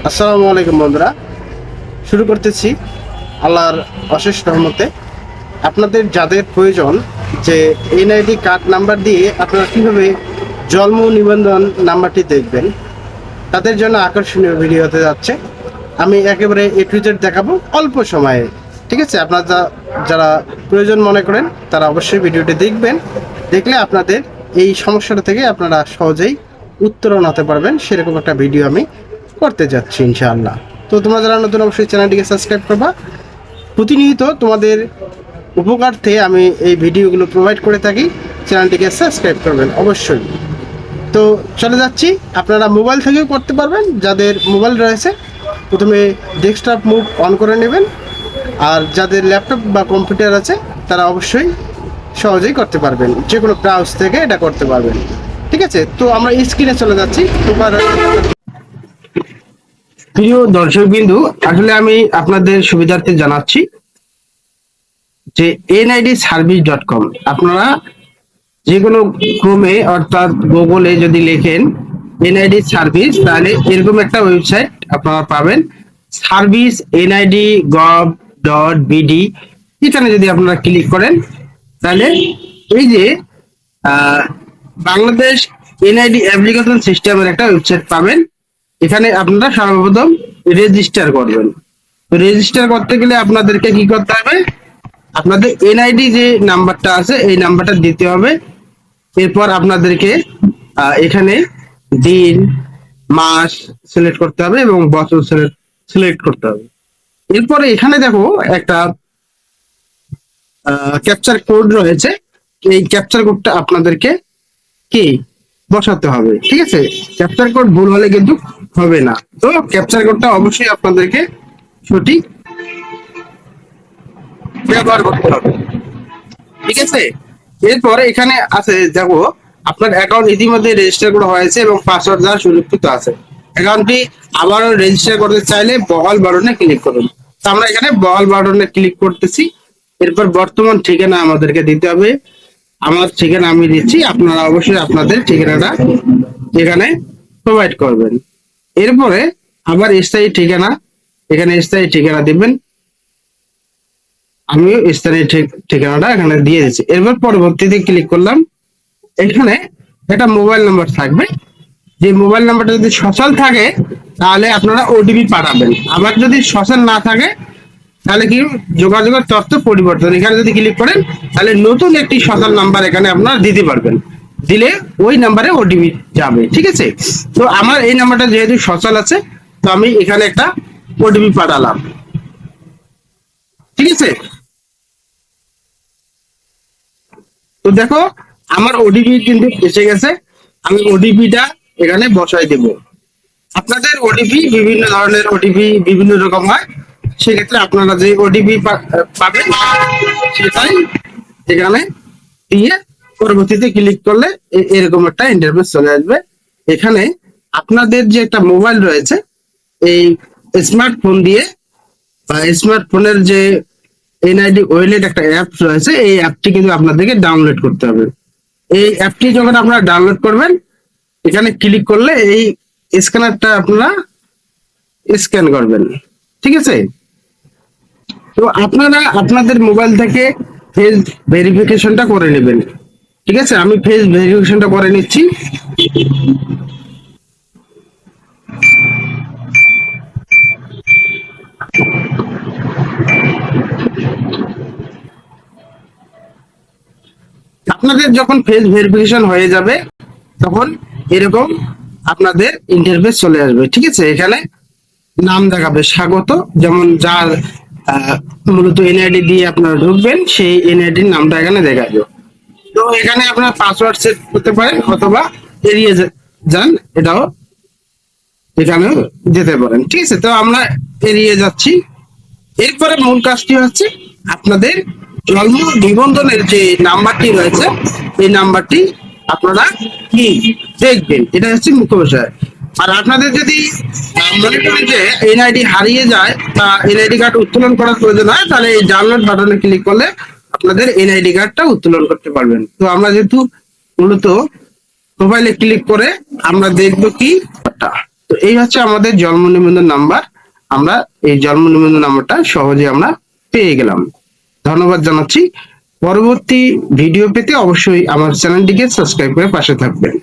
আসসালামু আলাইকুম বন্ধুরা, শুরু করতেছি আল্লাহর অশেষ রহমতে। আপনাদের যাদের প্রয়োজন যে এনআইডি কার্ড নাম্বার দিয়ে আপনারা কীভাবে জন্ম নিবন্ধন নাম্বারটি দেখবেন, তাদের জন্য আকর্ষণীয় ভিডিও হতে যাচ্ছে। আমি একেবারে এ টু জেড দেখাবো অল্প সময়ে। ঠিক আছে, আপনারা যারা প্রয়োজন মনে করেন তারা অবশ্যই ভিডিওটি দেখবেন। দেখলে আপনাদের এই সমস্যাটা থেকে আপনারা সহজেই উত্তরণ হতে পারবেন, সেরকম একটা ভিডিও আমি করতে যাচ্ছি ইনশাআল্লাহ। তো তোমরা যারা নতুন অবশ্যই চ্যানেলটিকে সাবস্ক্রাইব করবা। প্রতিনিয়ত তোমাদের উপকার্থে আমি এই ভিডিওগুলো প্রোভাইড করে থাকি, চ্যানেলটিকে সাবস্ক্রাইব করবেন অবশ্যই। তো চলে যাচ্ছি, আপনারা মোবাইল থেকেও করতে পারবেন। যাদের মোবাইল রয়েছে প্রথমে ডেস্কটপ মুড অন করে নেবেন, আর যাদের ল্যাপটপ বা কম্পিউটার আছে তারা অবশ্যই সহজেই করতে পারবেন, যে কোনো ব্রাউজ থেকে এটা করতে পারবেন। ঠিক আছে, তো আমরা স্ক্রিনে চলে যাচ্ছি। প্রিয় দর্শকবিন্দু, আসলে আমি আপনাদের সুবিধার্থে জানাচ্ছি যে NIDService.com, আপনারা যে কোনো ক্রমে অর্থাৎ গুগলে যদি লেখেন এনআইডি সার্ভিস, তাহলে এরকম একটা ওয়েবসাইট আপনারা পাবেন, সার্ভিস NID.gov.bd। এখানে যদি আপনারা ক্লিক করেন তাহলে এই যে বাংলাদেশ এনআইডি অ্যাপ্লিকেশন সিস্টেমের একটা ওয়েবসাইট পাবেন। এখানে আপনারা সর্বপ্রথম রেজিস্টার করবেন। তো রেজিস্টার করতে গেলে আপনাদেরকে কি করতে হবে, আপনাদের এনআইডি যে নাম্বারটা আছে এই নাম্বারটা দিতে হবে। এরপর আপনাদেরকে এখানে দিন মাস সিলেক্ট করতে হবে এবং বছর সিলেক্ট করতে হবে। এরপরে এখানে দেখো একটা ক্যাপচার কোড রয়েছে, এই ক্যাপচার কোডটা আপনাদেরকে কি বসাতে হবে। ঠিক আছে, ক্যাপচার কোড ভুল হলে কিন্তু হবে না। তো ক্যাপচার কোডটা অবশ্যই আপনাদেরকে সঠিক ব্যবহার করতে হবে। ঠিক আছে, এরপরে এখানে আছে দেখো আপনার অ্যাকাউন্ট ইতিমধ্যে রেজিস্টার করা হয়েছে এবং পাসওয়ার্ড দ্বারা সুরক্ষিত আছে। অ্যাকাউন্টটি আবারও রেজিস্টার করতে চাইলে বহাল বাটনে ক্লিক করুন। তো আমরা এখানে বহাল বাটনে ক্লিক করতেছি। এরপর বর্তমান ঠিকানা আমাদেরকে দিতে হবে। আমার ঠিকানা আমি দিচ্ছি, আপনারা অবশ্যই আপনাদের ঠিকানাটা এখানে প্রোভাইড করবেন। এরপরে আবার স্থায়ী ঠিকানা, এখানে স্থায়ী ঠিকানা দিবেন। আমিও স্থানীয় ঠিকানাটা এখানে দিয়ে দিচ্ছি। এরপর পরবর্তীতে ক্লিক করলাম। এখানে একটা মোবাইল নাম্বার থাকবে, যে মোবাইল নাম্বারটা যদি সচল থাকে তাহলে আপনারা ওটিপি পাঠাবেন। আবার যদি সচল না থাকে তাহলে কি যোগাযোগের তথ্য পরিবর্তন, এখানে যদি ক্লিক করেন তাহলে নতুন একটি সচল নাম্বার এখানে আপনারা দিতে পারবেন। দিলে ওই নাম্বারে ওটিপি যাবে। ঠিক আছে, তো আমার এই নাম্বারটা যেহেতু সচল আছে, তো আমি এখানে একটা ওটিপি পাঠালাম। ঠিক আছে, তো দেখো আমার ওটিপি কিন্তু এসে গেছে। আমি ওটিপিটা এখানে বসাই দেব। আপনাদের ওটিপি বিভিন্ন ধরনের, ওটিপি বিভিন্ন রকম হয়, সেক্ষেত্রে আপনারা যে ওটিপি পাবেন সেটাই এখানে দিয়ে পরবর্তীতে ক্লিক করলে এরকম একটা ইন্টারফেস চলে আসবে। এখানে আপনাদের যে একটা মোবাইল রয়েছে, এই স্মার্টফোন দিয়ে বা স্মার্টফোনের যে এনআইডি ওয়ালেট একটা অ্যাপ রয়েছে, এই অ্যাপটি কিন্তু আপনাদেরকে ডাউনলোড করতে হবে। এই অ্যাপটি যখন আপনারা ডাউনলোড করবেন, এখানে ক্লিক করলে এই স্ক্যানারটা আপনারা স্ক্যান করবেন। ঠিক আছে, তো আপনারা আপনাদের মোবাইল থেকে ফেস ভেরিফিকেশনটা করে নেবেন। ঠিক আছে, আমি ফেস ভেরিফিকেশনটা করে নিচ্ছি। আপনাদের যখন ফেস ভেরিফিকেশন হয়ে যাবে তখন এরকম আপনাদের ইন্টারফেস চলে আসবে। ঠিক আছে, এখানে নাম দেখাবে স্বাগত, যেমন যার মূলত এনআইডি দিয়ে আপনারা ঢুকবেন সেই এনআইডির নামটা এখানে দেখাবে। তো এখানে আপনার পাসওয়ার্ড সেট করতে পারেন অথবা এড়িয়ে যান, এটাও এখানেও যেতে পারেন। ঠিক আছে, তো আমরা এড়িয়ে যাচ্ছি। এরপরে মূল কাজটি হচ্ছে আপনাদের জন্ম নিবন্ধনের যে নাম্বারটি রয়েছে এই নাম্বারটি আপনারা কি দেখবেন, এটা হচ্ছে মুখ্য বিষয়। আর আপনাদের যদি মনে করেন যে এনআইডি হারিয়ে যায় বা এনআইডি কার্ড উত্তোলন করার প্রয়োজন হয়, তাহলে এই ডাউনলোড বাটনে ক্লিক করলে আপনাদের এনআইডি কার্ডটা উত্তোলন করতে পারবেন। তো আমরা যেহেতু মূলত মোবাইলে ক্লিক করে আমরা দেখবো কি তো এই হচ্ছে আমাদের জন্ম নিবন্ধন নাম্বার। আমরা এই জন্ম নিবন্ধন নাম্বারটা সহজে আমরা পেয়ে গেলাম। ধন্যবাদ জানাচ্ছি। পরবর্তী ভিডিও পেতে অবশ্যই আমার চ্যানেলটিকে সাবস্ক্রাইব করে পাশে থাকবেন।